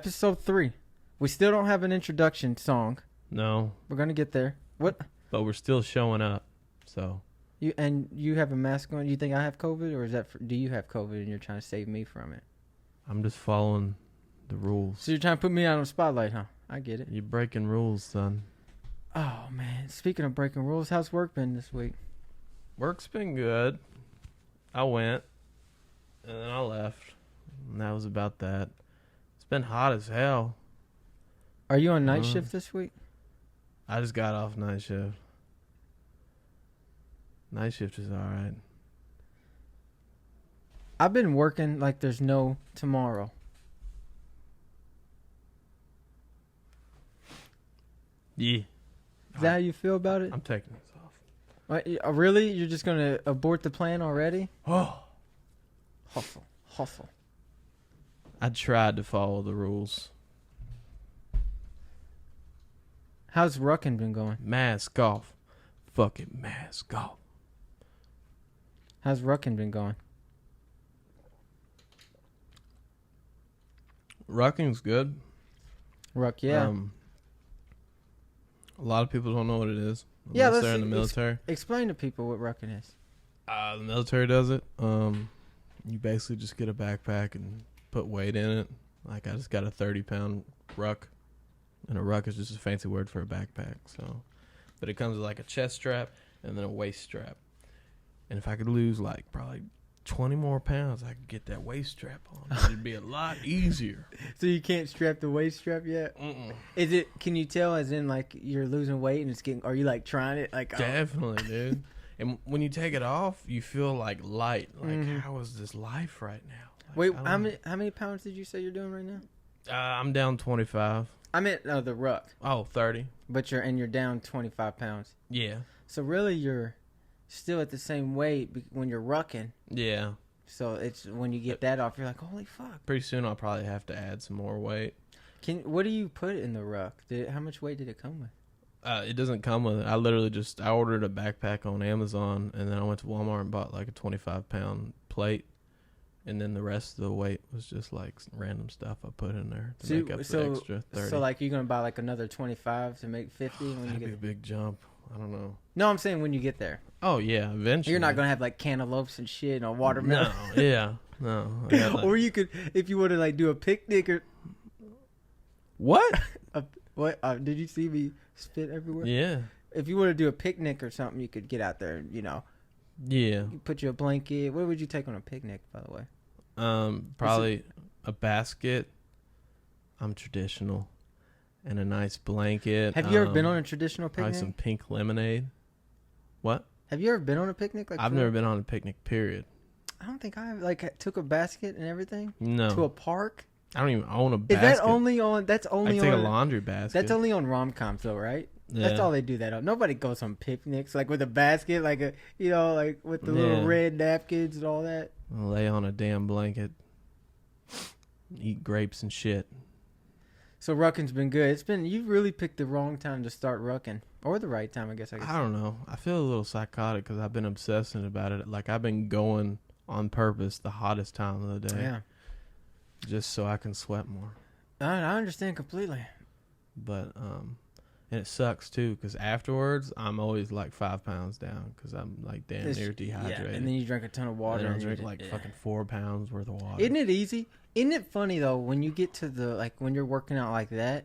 Episode 3. We still don't have an introduction song. No, We're gonna get there. What? but we're still showing up. So You have a mask on. You think I have COVID, or do you have COVID and you're trying to save me from it? I'm just following the rules. So you're trying to put me out on the spotlight, huh? I get it. You're breaking rules, son. Oh man, speaking of breaking rules, how's work been this week? Work's been good. I went, and then I left, and that was about that. It's been hot as hell. Are you on night shift this week? I just got off night shift. Night shift is all right. I've been working like there's no tomorrow. Yeah. Is that how you feel about it? I'm taking this off. Really? You're just gonna abort the plan already? Oh. Hustle. I tried to follow the rules. How's rucking been going? Mask off. Fucking mask off. How's rucking been going? Rucking's good. Ruck, yeah. A lot of people don't know what it is. Yeah, Unless they're in the military. Explain to people what rucking is. The military does it. You basically just get a backpack and put weight in it. Like I just got a 30-pound ruck, and a ruck is just a fancy word for a backpack. So, but it comes with like a chest strap and then a waist strap. And if I could lose like probably 20 more pounds, I could get that waist strap on. It'd be a lot easier. So you can't strap the waist strap yet? Mm-mm. Is it? Can you tell as in like you're losing weight and it's getting? Are you like trying it? Like Definitely, dude. And when you take it off, you feel like light. Like, Mhm. how is this life right now? Like, Wait, I don't how many pounds did you say you're doing right now? I'm down 25. I meant the ruck, Oh, 30. but you're down 25 pounds. Yeah. So really, you're still at the same weight when you're rucking. Yeah. So it's when you get that off, you're like, holy fuck. Pretty soon I'll probably have to add some more weight. What do you put in the ruck? How much weight did it come with? It doesn't come with it. I ordered a backpack on Amazon, and then I went to Walmart and bought like a 25-pound plate. And then the rest of the weight was just like random stuff I put in there to make up the extra 30. So like you're going to buy like another 25 to make 50 when you That'd get be a big jump. I don't know. No, I'm saying when you get there. Oh, yeah, eventually. You're not going to have like cantaloupes and shit or watermelon. No, yeah. No. I got, like, Or you could, if you want to like do a picnic or... What? What? Did you see me spit everywhere? Yeah. If you want to do a picnic or something, you could get out there and, Yeah. you put you a blanket. What would you take on a picnic, by the way? Probably a basket. I'm traditional. And a nice blanket. Have you ever been on a traditional picnic? Probably some pink lemonade. What? Have you ever been on a picnic? I've never been on a picnic, period. I don't think I like took a basket and everything No. to a park. I don't even own a Is basket. that only on? That's I only take on a laundry basket. That's only on rom-coms though, right? Yeah. That's all they do that on. Nobody goes on picnics like with a basket, like like with the little red napkins and all that. I'll lay on a damn blanket. Eat grapes and shit. So rucking's been good. You've really picked the wrong time to start rucking, or the right time, I guess. I don't know. I feel a little psychotic because I've been obsessing about it. Like I've been going on purpose the hottest time of the day. Yeah, Just so I can sweat more. I understand completely. But and it sucks too because afterwards I'm always like 5 pounds down because I'm like damn near dehydrated. Yeah, and then you drink a ton of water. And then I drink like fucking 4 pounds worth of water. Isn't it easy? Isn't it funny though when you get to when you're working out like that,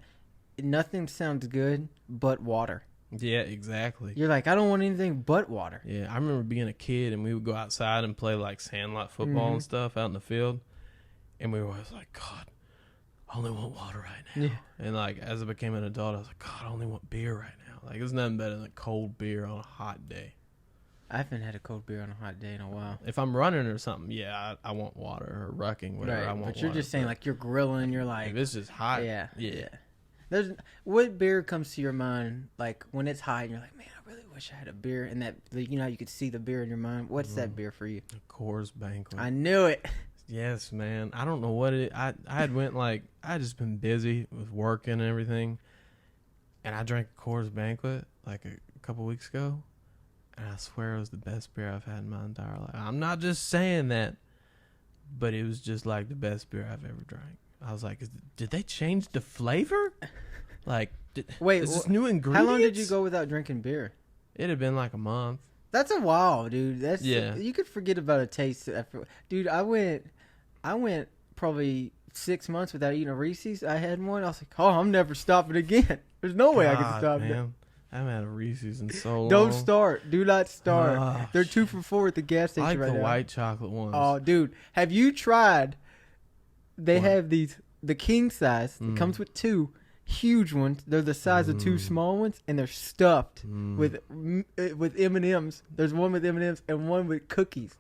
nothing sounds good but water. Yeah, exactly. You're like, I don't want anything but water. Yeah, I remember being a kid and we would go outside and play like sandlot football and stuff out in the field, and we were always like, God, I only want water right now. Yeah. And like as I became an adult, I was like, God, I only want beer right now. Like there's nothing better than cold beer on a hot day. I haven't had a cold beer on a hot day in a while. If I'm running or something, yeah, I want water or rucking, whatever. Right, I want but you're water, just saying like you're grilling. You're like, if it's just hot, yeah. yeah. What beer comes to your mind like when it's hot and you're like, man, I really wish I had a beer, and that you could see the beer in your mind. What's that beer for you? A Coors Banquet. I knew it. Yes, man. I don't know what it. I had went like I just been busy with working and everything, and I drank a Coors Banquet like a couple weeks ago, and I swear it was the best beer I've had in my entire life. I'm not just saying that, but it was just like the best beer I've ever drank. I was like, did they change the flavor? Like, Wait, is this new ingredients? how long did you go without drinking beer? It had been like a month. That's a while, dude. Yeah. You could forget about a taste after. Dude, I went probably 6 months without eating a Reese's. I had one. I was like, oh, I'm never stopping again. There's no way I can stop that. I haven't had a Reese's in so long. Don't start. Do not start. Oh, They're 2 for $4 at the gas station I like right the now. white chocolate ones. Oh, dude, have you tried? They have the king size. It comes with 2 huge ones. They're the size of 2 small ones, and they're stuffed with M&Ms. There's one with M&Ms and one with cookies.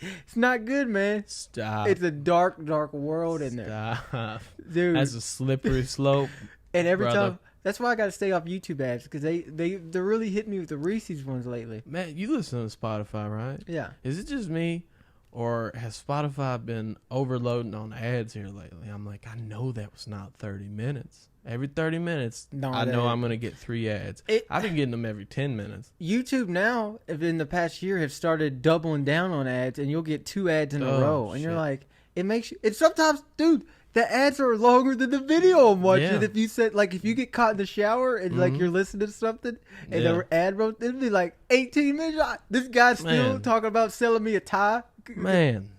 It's not good, man. Stop. It's a dark, dark world in there. Stop. Dude. That's a slippery slope. And every brother. time, that's why I got to stay off YouTube ads, because they're really hitting me with the Reese's ones lately. Man, you listen to Spotify, right? Yeah. Is it just me, or has Spotify been overloading on ads here lately? I'm like, I know that was not 30 minutes. Every 30 minutes, I know I'm going to get 3 ads. I've been getting them every 10 minutes. YouTube now, in the past year, have started doubling down on ads, and you'll get 2 ads in a row. And you're like, it makes you... It's sometimes, dude, the ads are longer than the video I'm watching. Yeah. If you said, like, if you get caught in the shower and, like, you're listening to something, and the ad wrote, it'd be like 18 minutes. This guy's still talking about selling me a tie. Man.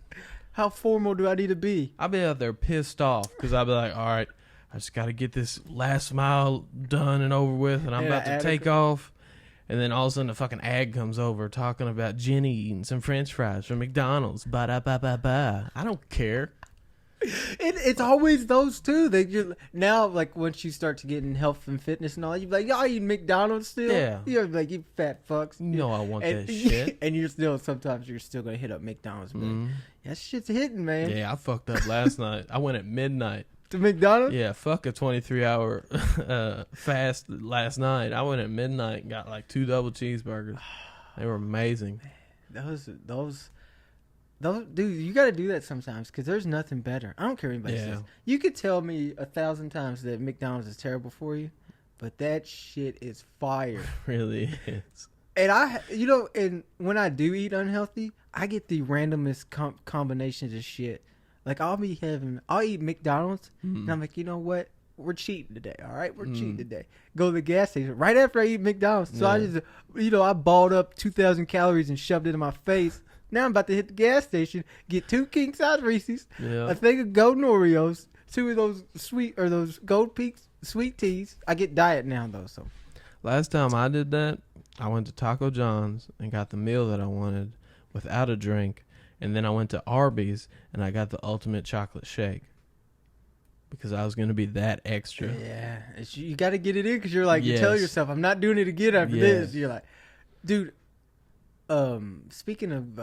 How formal do I need to be? I'll be out there pissed off, because I'll be like, all right, I just got to get this last mile done and over with, and I'm about to take off. And then all of a sudden, a fucking ad comes over talking about Jenny eating some French fries from McDonald's. Ba-da-ba-ba-ba. I don't care. It's always those two. They just now, like, once you start to get in health and fitness and all, you're like, y'all eat McDonald's still? Yeah. You're like, you fat fucks. You know I want that shit. And sometimes you're still going to hit up McDonald's, man. That shit's hitting, man. Yeah, I fucked up last night. I went at midnight. To McDonald's? Yeah, fuck a 23-hour fast last night. I went at midnight and got like 2 double cheeseburgers. They were amazing. Those, dude, you got to do that sometimes, because there's nothing better. I don't care what anybody says. You could tell me 1,000 times that McDonald's is terrible for you, but that shit is fire. It really is. And and when I do eat unhealthy, I get the randomest combinations of shit. Like, I'll eat McDonald's, and I'm like, you know what? We're cheating today, all right? We're cheating today. Go to the gas station right after I eat McDonald's. So I just, I balled up 2,000 calories and shoved it in my face. Now I'm about to hit the gas station, get 2 king size Reese's, a thing of golden Oreos, 2 of those Gold Peaks sweet teas. I get diet now, though. So last time I did that, I went to Taco John's and got the meal that I wanted without a drink. And then I went to Arby's and I got the ultimate chocolate shake, because I was going to be that extra. Yeah. You got to get it in, because you're like, you tell yourself, I'm not doing it again after this. You're like, dude, speaking of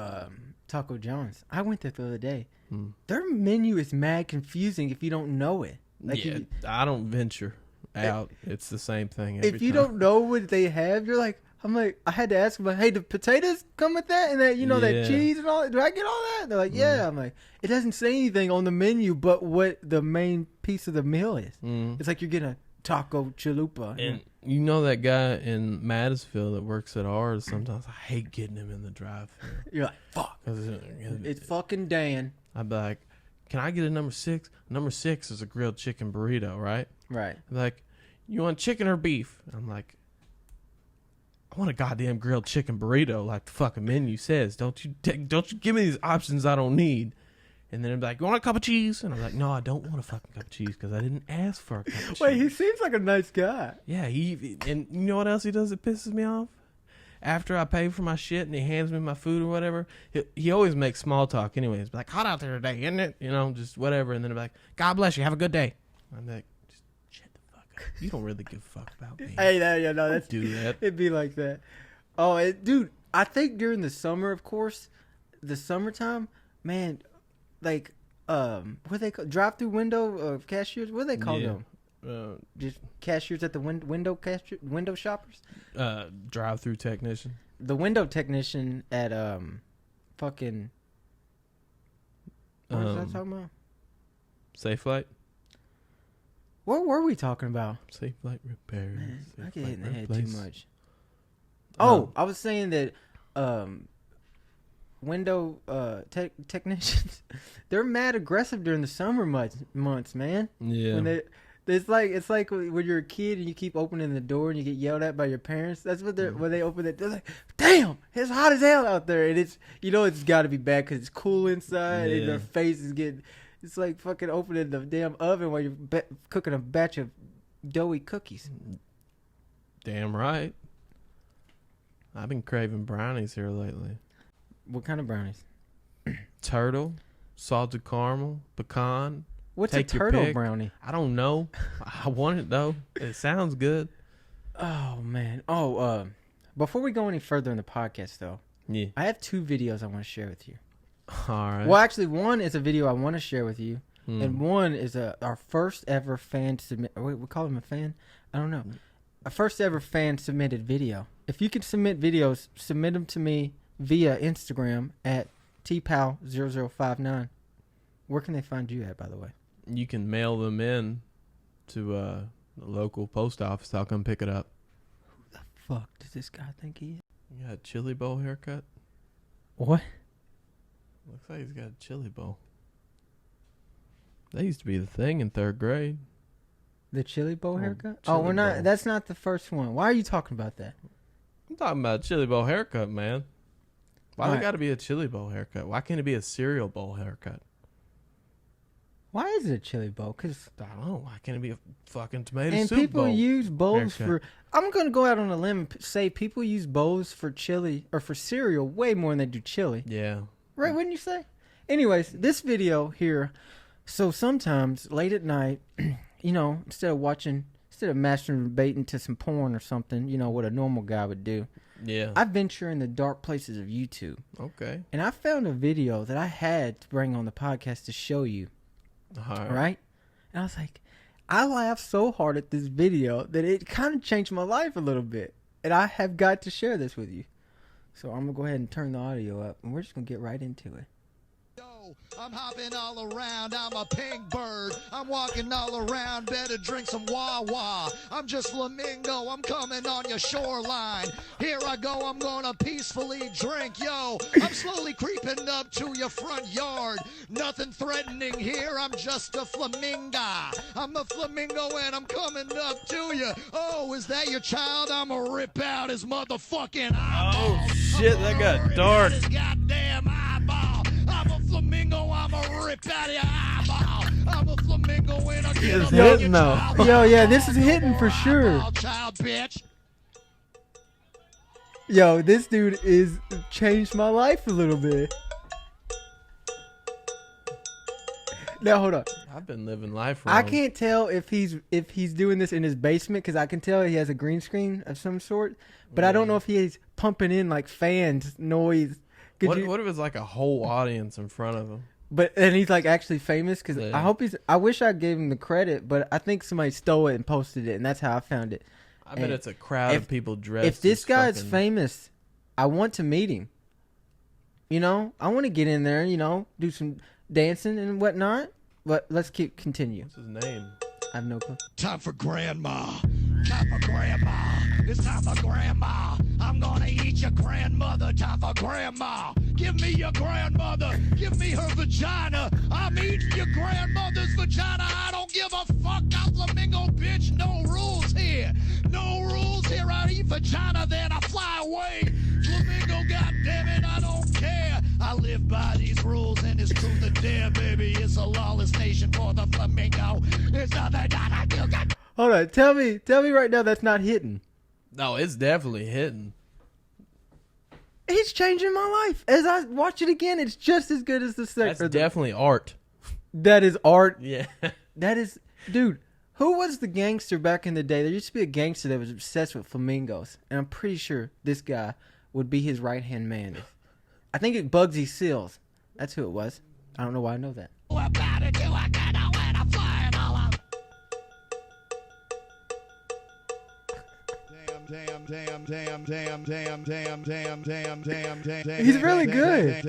Taco John's, I went there the other day. Their menu is mad confusing if you don't know it. Like, I don't venture out. It's the same thing every If you time. don't know what they have, you're like, I had to ask them, like, hey, do potatoes come with that? And that, that cheese and all that? Do I get all that? They're like, yeah. I'm like, it doesn't say anything on the menu but what the main piece of the meal is. It's like you're getting a taco chalupa. And you know that guy in Mattisville that works at ours, sometimes I hate getting him in the drive-thru. You're like, fuck. It's fucking Dan. I'd be like, can I get a number 6? Number 6 is a grilled chicken burrito, right? Right. I'd be like, you want chicken or beef? I'm like, I want a goddamn grilled chicken burrito, like the fucking menu says. Don't you give me these options I don't need. And then it'd be like, you want a cup of cheese? And I'm like, no, I don't want a fucking cup of cheese, because I didn't ask for a cup of cheese. Wait, he seems like a nice guy. Yeah, and you know what else he does that pisses me off? After I pay for my shit and he hands me my food or whatever, he always makes small talk anyways. Be like, hot out there today, isn't it? Just whatever. And then he'd be like, God bless you, have a good day. I'm like, you don't really give a fuck about me. Hey, that's do that. It'd be like that. Oh, dude, I think during the summer, of course, the summertime, man, like, what they call drive-through window cashiers? What do they call them? Just cashiers at the window shoppers. Drive-through technician. The window technician at fucking. What was I talking about? Safe Flight. What were we talking about? Safe Flight repairs. Man, I get hit in the head place. too much. Oh, I was saying that window technicians, they're mad aggressive during the summer months, man. Yeah. When it's like when you're a kid and you keep opening the door and you get yelled at by your parents. That's what they're when they open it. They're like, "Damn, it's hot as hell out there," and it's it's got to be bad because it's cool inside and their face is getting. It's like fucking opening the damn oven while you're cooking a batch of doughy cookies. Damn right. I've been craving brownies here lately. What kind of brownies? Turtle, salted caramel, pecan. What's Take a your turtle pick. brownie? I don't know. I want it though. It sounds good. Oh man. Oh, before we go any further in the podcast, though, I have 2 videos I want to share with you. All right. Well, actually, one is a video I want to share with you, and one is our first ever fan submit. We call him a fan. I don't know. A first ever fan submitted video. If you can submit videos, submit them to me via Instagram at tpal0059. Where can they find you at, by the way? You can mail them in to the local post office. I'll come pick it up. Who the fuck does this guy think he is? You got a chili bowl haircut? What? Looks like he's got a chili bowl. That used to be the thing in 3rd grade. The chili bowl haircut? Chili We're not. bowl. That's not the first one. Why are you talking about that? I'm talking about a chili bowl haircut, man. Why Right. it got to be a chili bowl haircut? Why can't it be a cereal bowl haircut? Why is it a chili bowl? Because I don't know. Why can't it be a fucking tomato and soup people bowl? use bowls haircut? for. I'm gonna go out on a limb and say people use bowls for chili or for cereal way more than they do chili. Yeah. Right? Wouldn't you say? Anyways, this video here. So sometimes late at night, instead of masturbating to some porn or something, what a normal guy would do, Yeah. I venture in the dark places of YouTube. Okay. And I found a video that I had to bring on the podcast to show you. All right. Right? And I was like, I laughed so hard at this video that it kind of changed my life a little bit. And I have got to share this with you. So I'm going to go ahead and turn the audio up, and we're just going to get right into it. I'm hopping all around, I'm a pink bird. I'm walking all around, better drink some Wawa. I'm just Flamingo, I'm coming on your shoreline. Here I go, I'm gonna peacefully drink, yo. I'm slowly creeping up to your front yard. Nothing threatening here, I'm just a flamingo. I'm a flamingo and I'm coming up to you. Oh, is that your child? I'ma rip out his motherfucking eyeball. Oh, shit, that got dark. His goddamn eyeball. I'm a flamingo, I'm a rip out of your eyeball. I'm a flamingo and I get It's up on your hitting, though. child. Yo, yeah, this is hitting for sure. Eyeball, child, bitch. Yo, this dude is changed my life a little bit. Now, hold on. I've been living life wrong. I can't tell if he's doing this in his basement because I can tell he has a green screen of some sort, but I don't know if he's pumping in like fans noise. What if it's like a whole audience in front of him? And he's like actually famous because Yeah. I wish I gave him the credit, but I think somebody stole it and posted it, and that's how I found it. I bet And it's a crowd if- of people dressed. If this as guy's fucking- famous, I want to meet him. I want to get in there, do some dancing and whatnot. But let's continue. What's his name? I have no clue. Time for grandma. Time for grandma. It's time for grandma. I'm gonna eat your grandmother. Time for grandma. Give me your grandmother. Give me her vagina. I'm eating your grandmother's vagina. I don't give a fuck. I'm Flamingo, bitch. No rules here. No rules here. I eat vagina, then I fly away. Flamingo, goddammit, I don't care. I live by these rules and it's truth or dare, baby. It's a lawless nation for the flamingo. It's nothing that I do. Hold on. Tell me right now that's not hitting. No, it's definitely hitting. He's changing my life. As I watch it again, it's just as good as the second. That's definitely art. That is art. Yeah. That is, dude. Who was the gangster back in the day? There used to be a gangster that was obsessed with flamingos, and I'm pretty sure this guy would be his right hand man. I think it Bugsy Sill. That's who it was. I don't know why I know that. About it, do I get out when I'm flying all up? He's really good.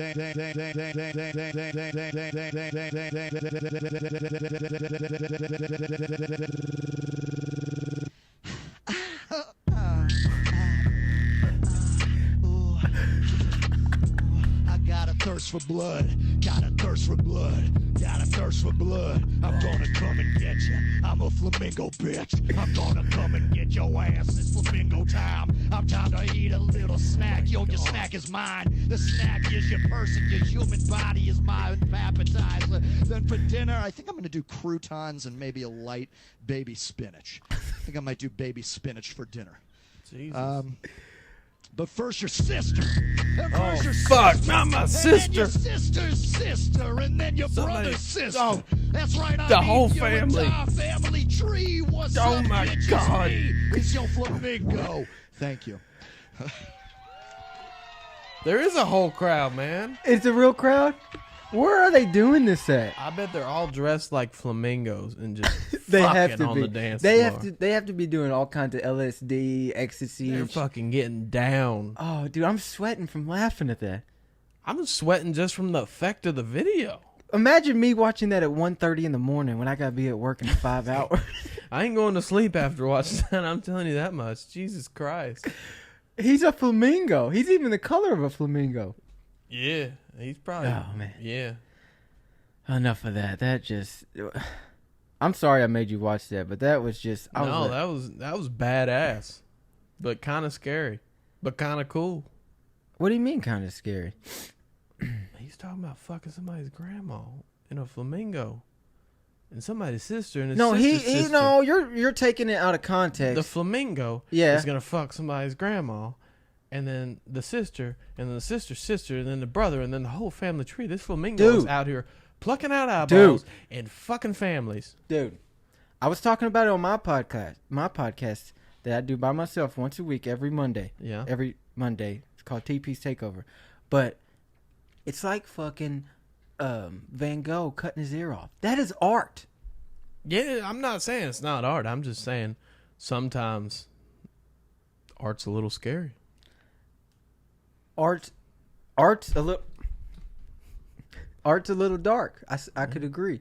I got thirst for blood. Got a thirst for blood. Got a thirst for blood. I'm gonna come and get you. I'm a flamingo, bitch. I'm gonna come and get your ass. It's flamingo time. I'm time to eat a little snack. Yo, your snack is mine. The snack is your person. Your human body is my appetizer. Then for dinner, I think I'm gonna do croutons and maybe a light baby spinach. I think I might do baby spinach for dinner. Jesus. But first your sister. And first your fuck, sister. not my And sister. then your sister's sister. And then your brother's sister. Oh, that's right. I the mean, whole your family. entire family tree. What's Oh up, my bitches? God. Me. It's your flamingo. Thank you. There is a whole crowd, man. It's a real crowd. Where are they doing this at? I bet they're all dressed like flamingos and just They fucking have to on be. the dance They floor. have to be doing all kinds of LSD, ecstasy. They're and fucking getting down. Oh, dude, I'm sweating from laughing at that. I'm sweating just from the effect of the video. Imagine me watching that at 1:30 in the morning when I gotta be at work in 5 hours. I ain't going to sleep after watching that. I'm telling you that much. Jesus Christ. He's a flamingo. He's even the color of a flamingo. Yeah, he's probably. Oh, man. Yeah. Enough of that. That just. I'm sorry I made you watch that, but that was just. That was badass, but kind of scary, but kind of cool. What do you mean, kind of scary? He's talking about fucking somebody's grandma in a flamingo, and somebody's sister and his No, sister's he sister. no. You're taking it out of context. The flamingo Yeah. is gonna fuck somebody's grandma, and then the sister, and then the sister's sister, and then the brother, and then the whole family tree. This flamingo is Dude. out here plucking out eyeballs Dude. and fucking families. Dude, I was talking about it on my podcast that I do by myself once a week, every Monday. Yeah. Every Monday. It's called TP's Takeover. But it's like fucking Van Gogh cutting his ear off. That is art. Yeah, I'm not saying it's not art. I'm just saying sometimes art's a little scary. Art's a little dark. I could agree.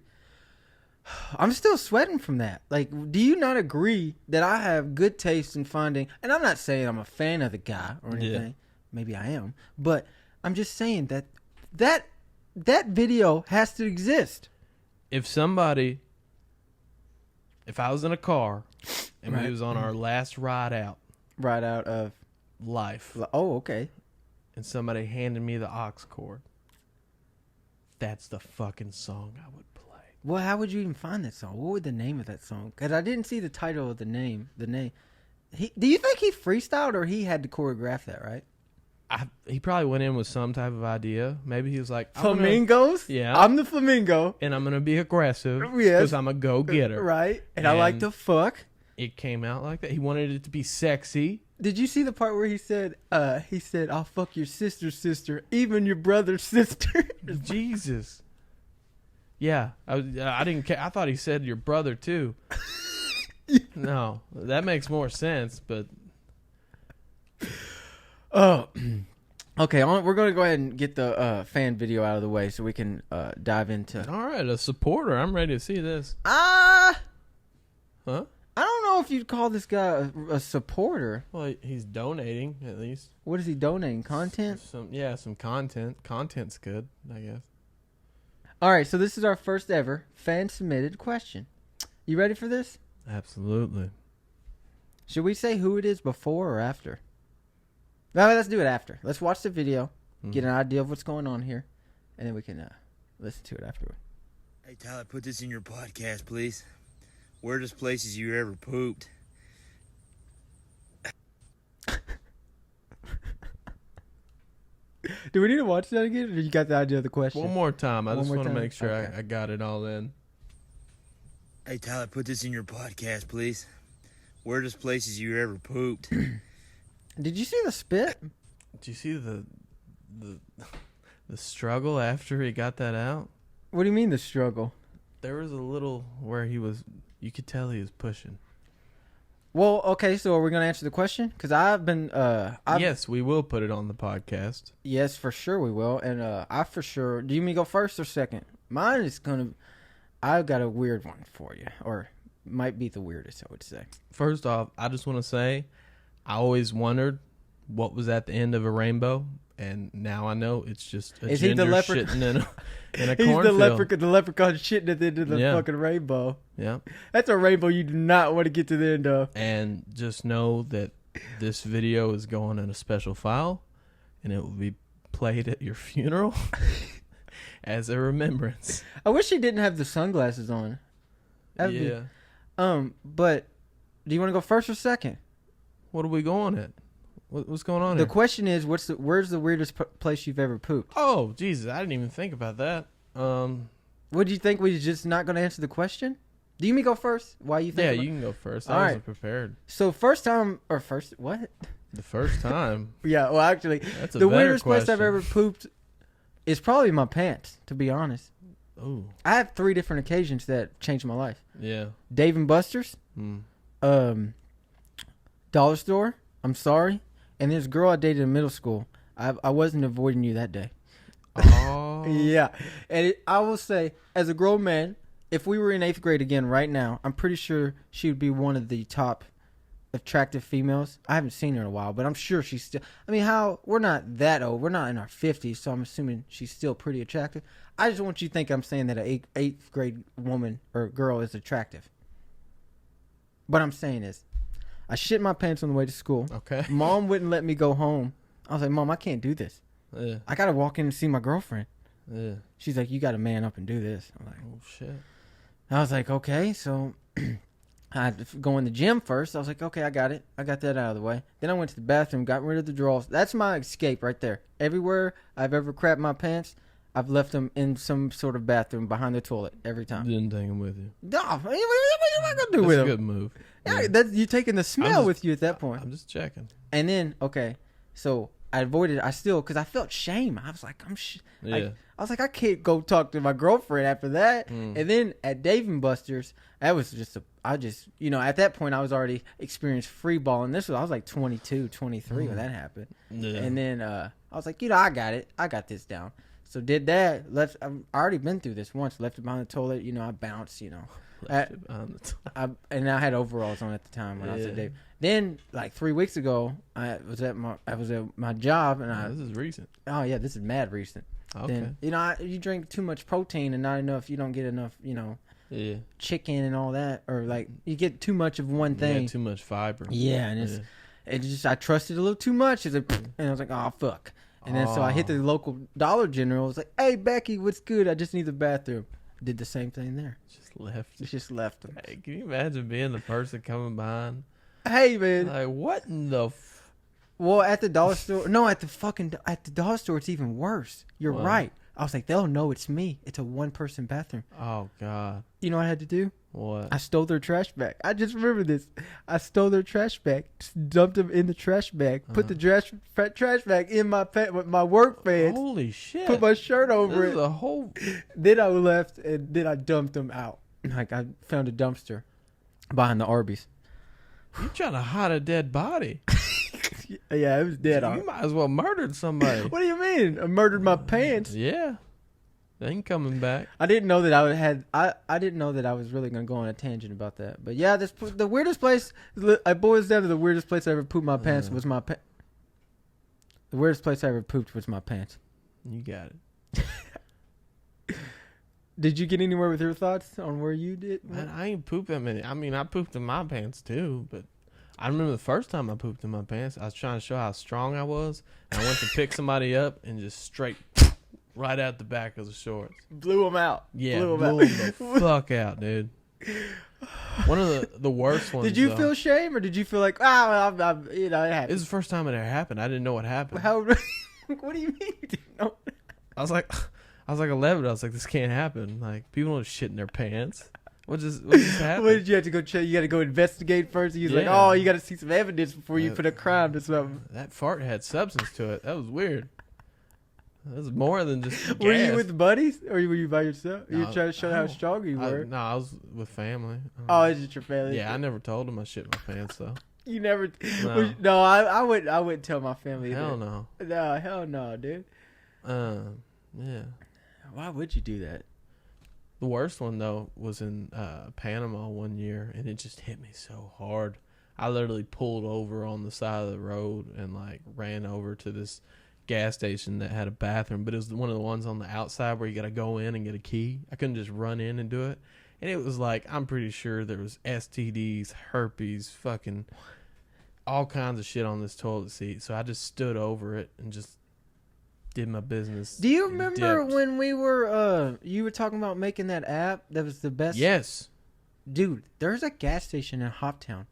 I'm still sweating from that. Like, do you not agree that I have good taste in finding? And I'm not saying I'm a fan of the guy or anything. Yeah. Maybe I am, but I'm just saying that video has to exist. If I was in a car and Right. we was on our last ride out Right out of. life, Oh, okay. and somebody handed me the aux cord, that's the fucking song I would play. Well, how would you even find that song? What would the name of that song? Because I didn't see the title of the name. Do you think he freestyled or he had to choreograph that? Right. He probably went in with some type of idea. Maybe he was like, I'm gonna- Flamingos. Yeah. I'm the flamingo. and I'm gonna be aggressive Yes. because I'm a go-getter. Right. And I like And- to fuck. It came out like that. He wanted it to be sexy. Did you see the part where he said, I'll fuck your sister's sister, even your brother's sister? Jesus. Yeah, I didn't care. I thought he said your brother too. No, that makes more sense. But Oh, okay. We're going to go ahead and get the fan video out of the way so we can dive into. all right, a supporter. I'm ready to see this. Huh? Huh? I don't know if you'd call this guy a supporter. Well, he's donating at least. What is he donating? Content? Some content. Content's good, I guess. All right. So this is our first ever fan submitted question. You ready for this? Absolutely. Should we say who it is before or after? No, let's do it after. Let's watch the video, get an idea of what's going on here, and then we can listen to it afterward. Hey, Tyler, put this in your podcast, please. Weirdest places you ever pooped. Do we need to watch that again, or you got the idea of the question? One more time. I One just more want to time? make sure Okay. I got it all in. Hey, Tyler, put this in your podcast, please. Weirdest places you ever pooped. Did you see the spit? Did you see the struggle after he got that out? What do you mean the struggle? There was a little where you could tell he was pushing. Well, okay, so are we going to answer the question? Because I've been... Yes, we will put it on the podcast. Yes, for sure we will. And I for sure... Do you mean go first or second? Mine is going to... I've got a weird one for you. Or might be the weirdest, I would say. First off, I just want to say, I always wondered what was at the end of a rainbow, and now I know it's just a Is he the gender leopard- shitting in a He's cornfield. the leprechaun shitting at the end of the Yeah. fucking rainbow. Yeah. That's a rainbow you do not want to get to the end of. And just know that this video is going in a special file, and it will be played at your funeral as a remembrance. I wish he didn't have the sunglasses on. That'd be- Yeah. But do you want to go first or second? What are we going at? What's going on The here? question is, where's the weirdest place you've ever pooped? Oh, Jesus, I didn't even think about that. What do you think? We just not going to answer the question? Do you mean go first? Why you think? Yeah, about- you can go first. All I wasn't right. prepared. So first time or first what? The first time. Yeah, well actually, That's a the better weirdest place I've question. ever pooped is probably my pants. To be honest, Oh, I have 3 different occasions that changed my life. yeah. Dave and Buster's, Dollar Store. I'm sorry, and this girl I dated in middle school. I wasn't avoiding you that day. Oh. Yeah, and I will say, as a grown man, if we were in 8th grade again right now, I'm pretty sure she would be one of the top attractive females. I haven't seen her in a while, but I'm sure she's still. I mean, we're not that old. We're not in our 50s, so I'm assuming she's still pretty attractive. I just want you to think I'm saying that an 8th grade woman or girl is attractive. What I'm saying is, I shit my pants on the way to school. Okay. Mom wouldn't let me go home. I was like, Mom, I can't do this. Yeah. I gotta walk in and see my girlfriend. Yeah. She's like, you gotta man up and do this. I'm like, Oh shit. I was like, okay, so I had to go in the gym first. I was like, okay, I got it. I got that out of the way. Then I went to the bathroom, got rid of the drawers. That's my escape right there. Everywhere I've ever crapped my pants, I've left them in some sort of bathroom behind the toilet every time. Didn't take him with you. No, what am I gonna do That's with a them? good move. Yeah, that's you taking the smell just- with you at that point. I'm just checking. And then, okay, so I avoided. I still, because I felt shame. I was like, Yeah. I was like, I can't go talk to my girlfriend after that. Mm. And then at Dave and Buster's, that was just at that point I was already experienced free balling. I was like 22, 23 when that happened. Yeah. And then I was like, I got it. I got this down. So did that. I've already been through this once. Left it behind the toilet. I bounced. Left it behind the top. And I had overalls on at the time when I was at Yeah. Dave. Then like 3 weeks ago, I was at my job and This is recent. oh yeah, this is mad recent. Okay. Then you drink too much protein and not enough. You don't get enough. Yeah. Chicken and all that, or like you get too much of one You thing. had too much fiber. Yeah, and I trusted a little too much. And I was like, oh fuck. And then so I hit the local Dollar General. I was like, hey Becky, what's good? I just need the bathroom. Did the same thing there. Just left. Just left them. Hey, can you imagine being the person coming behind? Hey man. Like, what in the Well, at the dollar store, no, at the dollar store, it's even worse. You're Wow. right. I was like, they'll know it's me. It's a 1-person bathroom. Oh, God. You know what I had to do? What? I stole their trash bag. I just remember this. I stole their trash bag, dumped them in the trash bag, put the trash bag in my with my work pants, Holy shit. put my shirt over This it. is a whole... Then I left, and then I dumped them out. Like I found a dumpster behind the Arby's. You trying to hide a dead body. Yeah, it was dead You on. might as well murdered somebody. What do you mean? I murdered my pants. Yeah. They ain't coming back. I didn't know that I didn't know that I was really gonna go on a tangent about that. But yeah, the weirdest place. It boils down to the weirdest place I ever pooped my pants was my pants. The weirdest place I ever pooped was my pants. You got it. Did you get anywhere with your thoughts on where you did? Man, I ain't pooped that many. I mean, I pooped in my pants too, but I remember the first time I pooped in my pants, I was trying to show how strong I was. And I went to pick somebody up and just straight right out the back of the shorts. Blew them out. Yeah, Blew 'em blew out. the fuck out, dude. One of the worst ones. Did you though, feel shame or did you feel like it happened? It was the first time it ever happened. I didn't know what happened. How? What do you mean? You didn't know? I was like 11. I was like, this can't happen. Like, people don't shit in their pants. What just happened? What did you have to go check? You got to go investigate first. He was like, Yeah. oh, you got to see some evidence before you put a crime to something. That fart had substance to it. That was weird. That was more than just gas. Were you with buddies or were you by yourself? You No, were trying to show how strong you were. No, I was with family. Oh, it's just your family. Yeah, I never told them I shit in my pants though. You never. No. No, I wouldn't tell my family. Hell either. no. No, hell no, dude. Yeah. Why would you do that? The worst one though was in Panama one year, and it just hit me so hard. I literally pulled over on the side of the road and like ran over to this gas station that had a bathroom, but it was one of the ones on the outside where you got to go in and get a key. I couldn't just run in and do it. And it was like, I'm pretty sure there was STDs, herpes, fucking all kinds of shit on this toilet seat. So I just stood over it and just did my business. Do you remember dipped. when we were, you were talking about making that app that was the best? Yes. Dude, there's a gas station in Hoptown.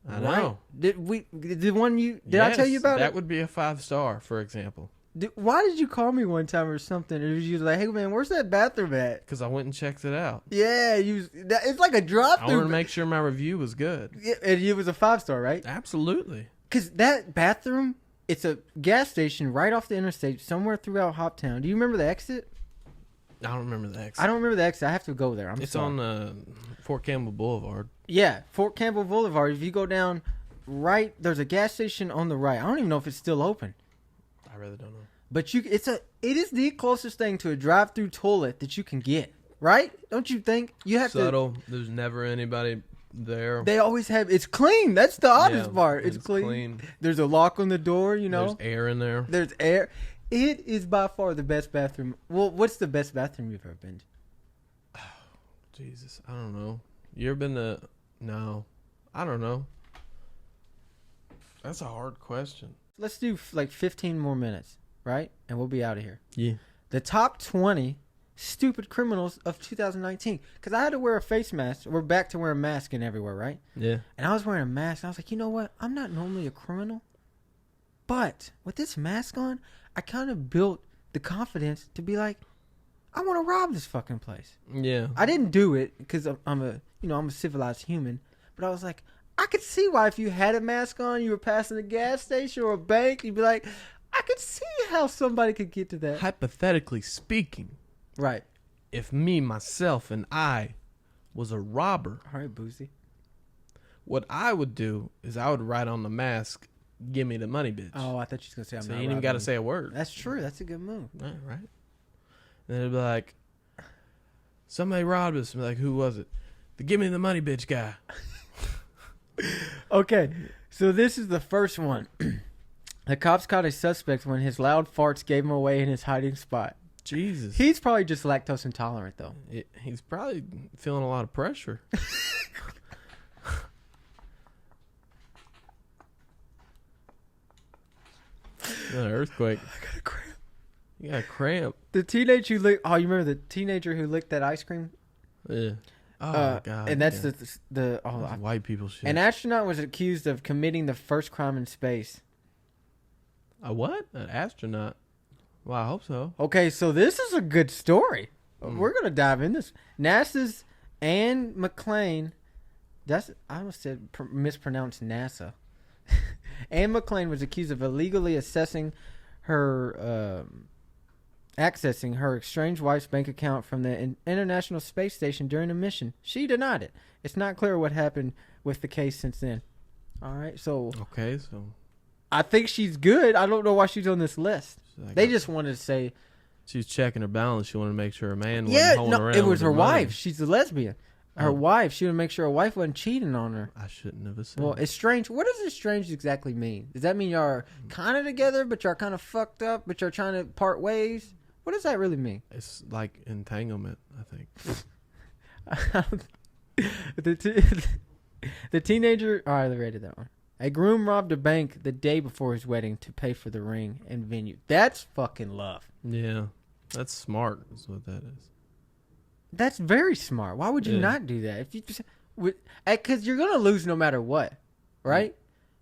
I know. Did I tell you about it? That would be a 5-star, for example. Why did you call me one time or something? Or was you like, hey man, where's that bathroom at? Because I went and checked it out. Yeah, it's like a drop I through. wanted to make sure my review was good. Yeah, and it was a 5-star, right? Absolutely. Because that bathroom, it's a gas station right off the interstate somewhere throughout Hoptown. Do you remember the exit? I don't remember the exit. I don't remember the exit. I have to go there. It's sorry. on Fort Campbell Boulevard. Yeah, Fort Campbell Boulevard. If you go down right, there's a gas station on the right. I don't even know if it's still open. I really don't know. But it is the closest thing to a drive-through toilet that you can get, right? Don't you think? You have Subtle. There's never anybody there. They always have. It's clean. That's the oddest part. It's clean. There's a lock on the door. You know. There's air in there. There's air. It is by far the best bathroom. Well, what's the best bathroom you've ever been to? Oh, Jesus, I don't know. You ever been to? No, I don't know. That's a hard question. Let's do like 15 more minutes, right? And we'll be out of here. Yeah. The top 20 stupid criminals of 2019. Because I had to wear a face mask. We're back to wearing masks everywhere, right? Yeah. And I was wearing a mask. And I was like, you know what? I'm not normally a criminal. But with this mask on, I kind of built the confidence to be like, I want to rob this fucking place. Yeah. I didn't do it because I'm a civilized human. But I was like, I could see why if you had a mask on, you were passing a gas station or a bank, you'd be like, I could see how somebody could get to that. Hypothetically speaking, Right. if me, myself, and I was a robber, All right, Boozy. what I would do is I would write on the mask, "Give me the money, bitch." Oh, I thought you were going to say I'm so not you ain't even got to robbing. say a word. That's true. That's a good move. Right. And it'd be like, somebody robbed us. And be like, who was it? The "Give me the money, bitch" guy. Okay, so this is the first one. The cops caught a suspect when his loud farts gave him away in his hiding spot. Jesus. He's probably just lactose intolerant, though. He's probably feeling a lot of pressure. An earthquake. I got a cramp. You got a cramp. The teenager who licked... Oh, you remember the teenager who licked that ice cream? Yeah. Oh, God. And that's yeah. the That's white people shit. An astronaut was accused of committing the first crime in space. A what? An astronaut? Well, I hope so. Okay, so this is a good story. We're going to dive in this. NASA's Anne McClain... I almost said mispronounced NASA. Anne McClain was accused of illegally accessing her estranged wife's bank account from the International Space Station during a mission. She denied it. It's not clear what happened with the case since then. All right, so Okay, so I think she's good. I don't know why she's on this list. They just wanted to say, she's checking her balance. She wanted to make sure her man yeah, wasn't holding around it was with her money. wife. She's a lesbian. Her wife. She would make sure her wife wasn't cheating on her. I shouldn't have said. Well, estranged. What does estranged exactly mean? Does that mean y'all kind of together, but y'all kind of fucked up, but y'all trying to part ways? What does that really mean? It's like entanglement, I think. The teenager. All right, I rated that one. A groom robbed a bank the day before his wedding to pay for the ring and venue. That's fucking love. Yeah, that's smart. Is what that is. That's very smart. Why would you not do that? If you just, because you're gonna lose no matter what, right?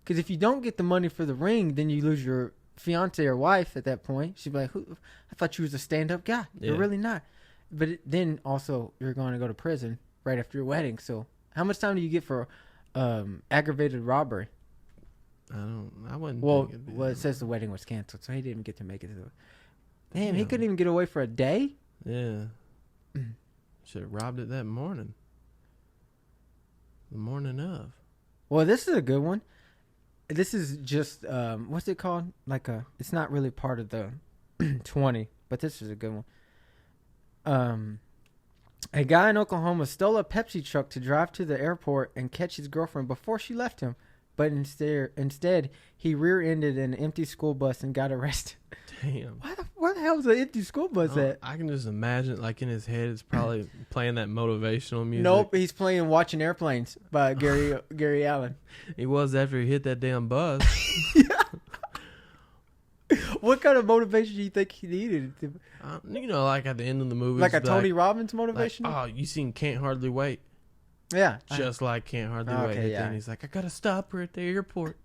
Because if you don't get the money for the ring, then you lose your fiance or wife at that point. She'd be like, I thought you was a stand-up guy. You're really not. But then also you're going to go to prison right after your wedding. So how much time do you get for aggravated robbery? I wouldn't. Well, think it'd be it says the wedding was canceled, so he didn't get to make it to the. Damn, he couldn't even get away for a day. Yeah. Should have robbed it that morning. The morning of. Well, this is a good one. This is just what's it called? It's not really part of the 20, but this is a good one. A guy in Oklahoma stole a Pepsi truck to drive to the airport and catch his girlfriend before she left him. but instead he rear-ended an empty school bus and got arrested. Damn. Where the hell is an empty school bus at? I can just imagine, like, in his head, it's probably playing that motivational music. Nope, he's playing "Watching Airplanes" by Gary Allen. He was after he hit that damn bus. What kind of motivation do you think he needed? You know, like at the end of the movie, Like a Tony Robbins motivation? Like, oh, you seen Can't Hardly Wait? Yeah. Just like Can't Hardly Wait. And then he's like, I gotta stop her at the airport.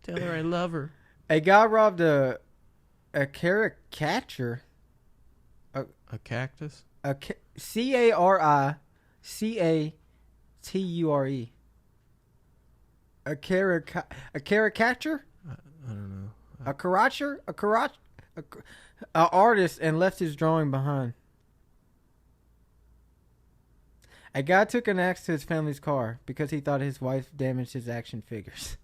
Tell her I love her. A guy robbed a caricature. A cactus? Caricature. A caricature? I don't know. A artist, and left his drawing behind. A guy took an axe to his family's car because he thought his wife damaged his action figures.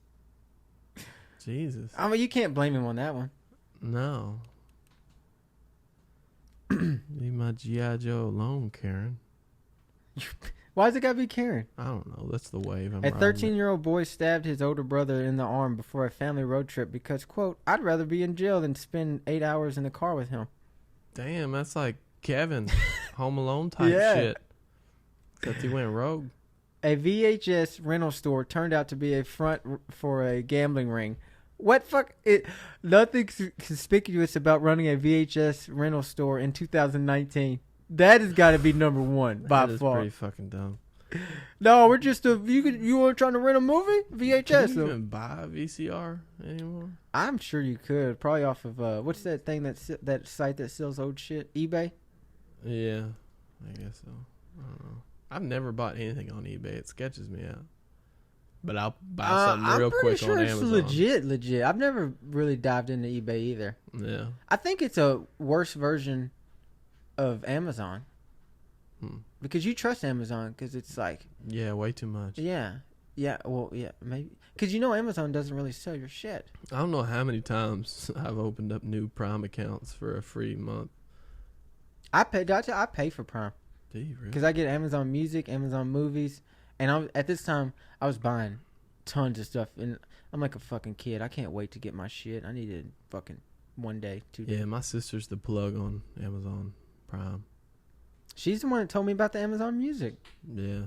Jesus. I mean, you can't blame him on that one. No. Leave my G.I. Joe alone, Karen. Why's it gotta be Karen? I don't know. That's the wave. A 13-year-old boy stabbed his older brother in the arm before a family road trip because, quote, I'd rather be in jail than spend 8 hours in the car with him. Damn, that's like Kevin, Home Alone type shit. Except he went rogue. A VHS rental store turned out to be a front for a gambling ring. What fuck? Nothing conspicuous about running a VHS rental store in 2019. That has got to be number one by That is far. pretty fucking dumb. No, we're just you weren't trying to rent a movie VHS. Can you even buy a VCR anymore? I'm sure you could, probably off of what's that thing that site that sells old shit? eBay. Yeah, I guess so. I don't know. I've never bought anything on eBay. It sketches me out. But I'll buy something real quick sure on it's Amazon. legit. I've never really dived into eBay either. Yeah. I think it's a worse version of Amazon. Because you trust Amazon because it's like... Yeah, way too much. Yeah. Yeah, well, yeah, maybe. Because you know Amazon doesn't really sell your shit. I don't know how many times I've opened up new Prime accounts for a free month. I pay for Prime. Do you really? Because I get Amazon Music, Amazon Movies, and at this time, I was buying tons of stuff. And I'm like a fucking kid. I can't wait to get my shit. I need it fucking 1 day, 2 days. Yeah, my sister's the plug on Amazon Prime. She's the one that told me about the Amazon Music. Yeah.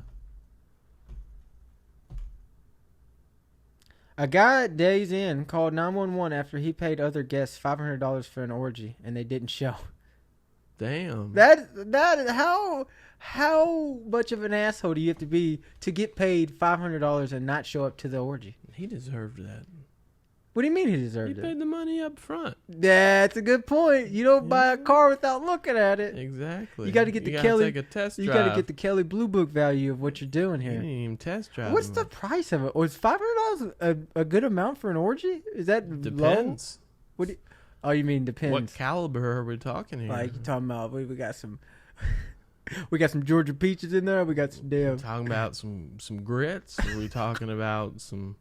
A guy days in called 911 after he paid other guests $500 for an orgy, and they didn't show. Damn. That how much of an asshole do you have to be to get paid $500 and not show up to the orgy? He deserved that. What do you mean he deserved He it? paid the money up front. That's a good point. You don't buy a car without looking at it. Exactly. You got to get the gotta Kelly. take a test drive. You got to get the Kelly Blue Book value of what you're doing You here. didn't even test drive. What's the price of it? Or is $500 a good amount for an orgy? Is that Depends. low? Oh, you mean depends? What caliber are we talking here? Like you talking about? We got some. We got some Georgia peaches in there. We got some damn. Talking about some grits? Are we talking about some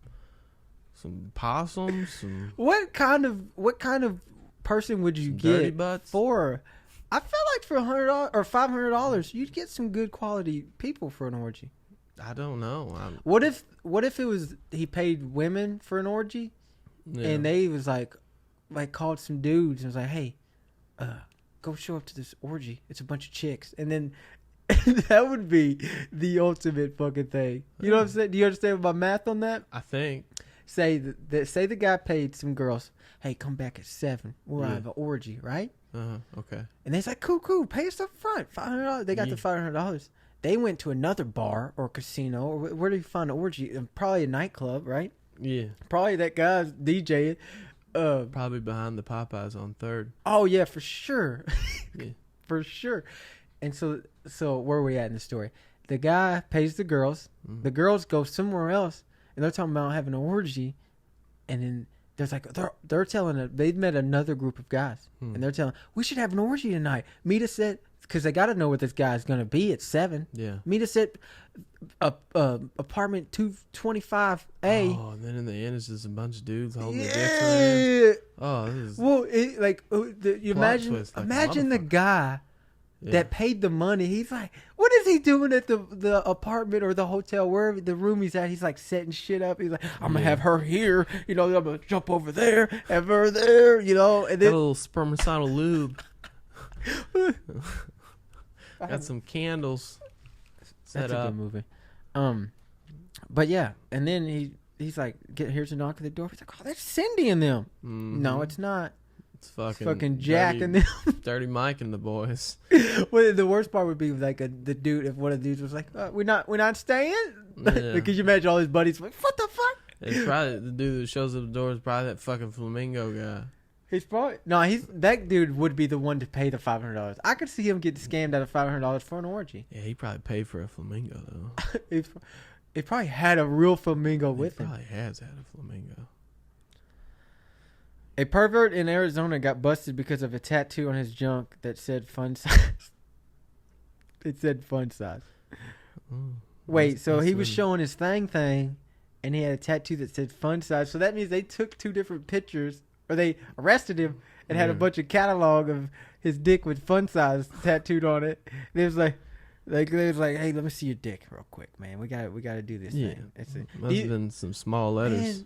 possums? What kind of person would you dirty get butts? for? I feel like for $100 or $500, you'd get some good quality people for an orgy. I don't know. What if it was he paid women for an orgy, and they was like called some dudes and was like, hey, go show up to this orgy. It's a bunch of chicks, and then that would be the ultimate fucking thing. You know what I'm saying? Do you understand my math on that? I think. Say the guy paid some girls, hey, come back at 7. We'll have an orgy, right? Okay. And they's like, cool, pay us up front, $500. They got the $500. They went to another bar or casino, or where do you find an orgy? Probably a nightclub, right? Yeah. Probably that guy's DJing. Probably behind the Popeyes on 3rd. Oh yeah, for sure. Yeah. For sure. And so where are we at in the story? The guy pays the girls. Mm-hmm. The girls go somewhere else, and they're talking about having an orgy, and then there's like they're telling they've met another group of guys, and they're telling we should have an orgy tonight. Meet us at, because they got to know what this guy's gonna be at 7. Yeah. Meet us at apartment 225A. Oh, and then in the end, it's just a bunch of dudes holding their dicks in their hands. Oh, this is you imagine twist, like the guy that paid the money. He's like, what is is he doing at the apartment or the hotel, wherever the room he's at? He's like setting shit up. He's like, I'm gonna have her here, I'm gonna jump over there, have her there, and Got then a little spermicidal lube. Got some candles set that's a up. good movie. But yeah, and then he's like, here's a knock at the door. He's like, oh, that's Cindy and them. Mhm. No, it's not. It's fucking, Fucking Jack and them. Dirty Mike and the boys. Well, the worst part would be like the dude, if one of the dudes was like, we're not staying. Yeah. Because you imagine all his buddies like, what the fuck? It's probably the dude that shows up at the door is probably that fucking Flamingo guy. He's probably that dude would be the one to pay the $500. I could see him get scammed out of $500 for an orgy. Yeah, he probably paid for a Flamingo though. He probably had a real flamingo with He him. probably has had a Flamingo. A pervert in Arizona got busted because of a tattoo on his junk that said fun size. It said fun size. Wait, so he was showing his thing, and he had a tattoo that said fun size. So that means they took two different pictures, or they arrested him and had a bunch of catalog of his dick with fun size tattooed on it. And it was like, hey, let me see your dick real quick, man. We got to do this thing. Must have been some small letters. Man,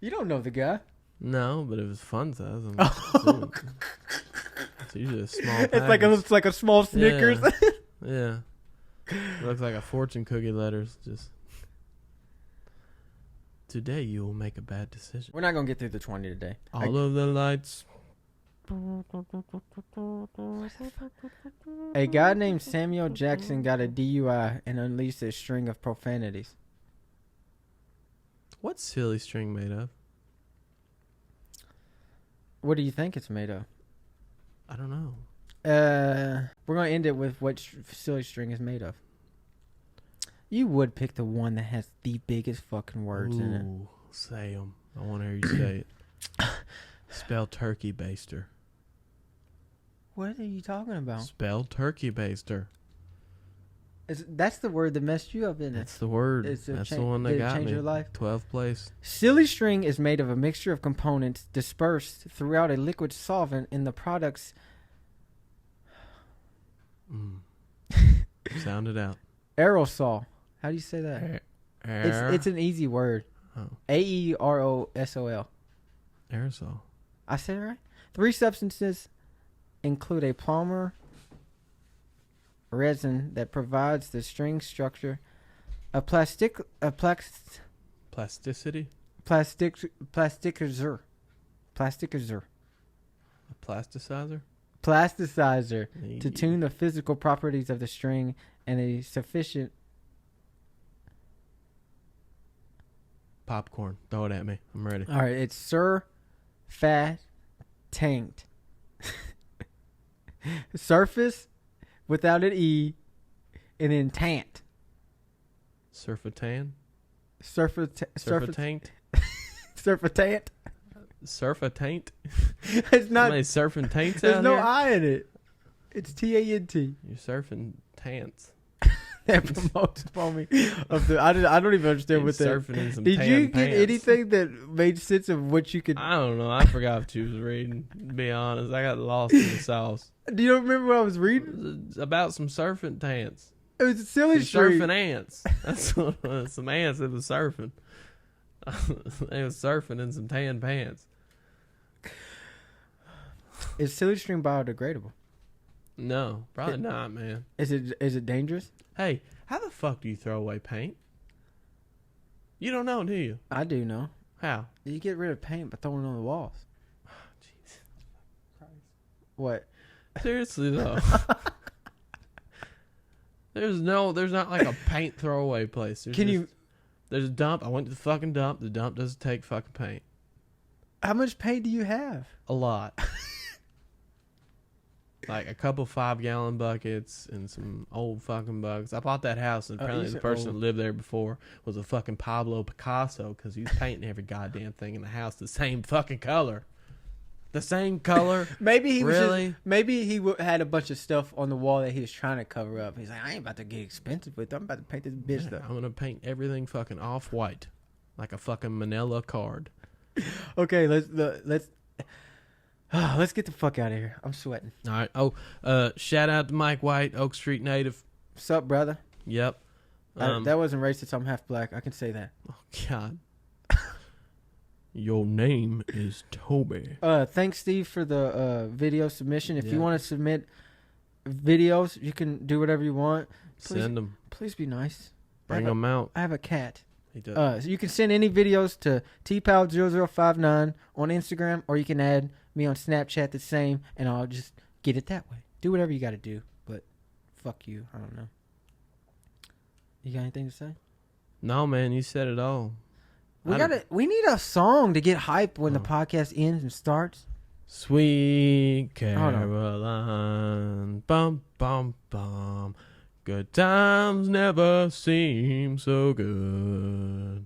you don't know the guy. No, but it was fun size. It's usually a small package. It's like a small Snickers. Yeah. It looks like a fortune cookie letters. Just today you will make a bad decision. We're not gonna get through the 20 today. All of the lights. A guy named Samuel Jackson got a DUI and unleashed a string of profanities. What's silly string made of? What do you think it's made of? I don't know. We're gonna end it with what silly string is made of. You would pick the one that has the biggest fucking words in it. Ooh, say them. I want to hear you say it. Spell turkey baster. What are you talking about? Spell turkey baster. That's the word that messed you up, isn't it? That's the word. That's the one that got change me. your life? 12th place. Silly string is made of a mixture of components dispersed throughout a liquid solvent in the product's... Sound it out. aerosol. How do you say that? It's an easy word. Oh. Aerosol. Aerosol. I said it right? 3 substances include a polymer resin that provides the string structure, a plasticizer, Plasticity. plasticizer, A plasticizer. plasticizer to tune the physical properties of the string, and a sufficient... Popcorn. Throw it at me. I'm ready. All right, it's surfactant. Surface without an E, and then tant. Surfatan. Surfatant. Surfatant. It's not. Somebody surfing taints There's out no here? I in it. It's TANT. You're surfing tants. That promotes for me. I don't even understand what that. Surfing in some Did tan you get pants. anything that made sense of what you could? I don't know. I forgot what you was reading. To be honest, I got lost in the sauce. Do you remember what I was It reading? was about some surfing tants. It was a silly Some string. surfing ants. That's what, some ants that was surfing. They was surfing in some tan pants. Is silly string biodegradable? No, probably not, man. Is it dangerous? Hey, how the fuck do you throw away paint? You don't know, do you? I do know. How? You get rid of paint by throwing it on the walls. Jesus. What? Seriously though. There's not like a paint throwaway place. There's a dump. I went to the fucking dump. The dump doesn't take fucking paint. How much paint do you have? A lot. Like a couple 5-gallon buckets and some old fucking buckets. I bought that house and apparently these the are person old. that lived there before was a fucking Pablo Picasso because he was painting every goddamn thing in the house the same fucking color. The same color. Maybe he was Really? maybe he had a bunch of stuff on the wall that he was trying to cover up. He's like, I ain't about to get expensive with it. I'm about to paint this bitch Yeah, stuff. I'm gonna paint everything fucking off white, like a fucking manila card. Okay, let's Let's get the fuck out of here. I'm sweating. All right. Oh, shout out to Mike White, Oak Street native. What's up, brother? Yep. That wasn't racist. I'm half black. I can say that. Oh God. Your name is Toby. Thanks, Steve, for the video submission. If Yeah. you want to submit videos, you can do whatever you want. Please, Send them. Please be nice. Bring them out. I have a cat. He does. So you can send any videos to tpal0059 on Instagram, or you can add me on Snapchat the same, and I'll just get it that way. Do whatever you got to do, but fuck you. I don't know. You got anything to say? No, man, you said it all. We need a song to get hype when the podcast ends and starts. Sweet Caroline, bum bum bum. Good times never seem so good.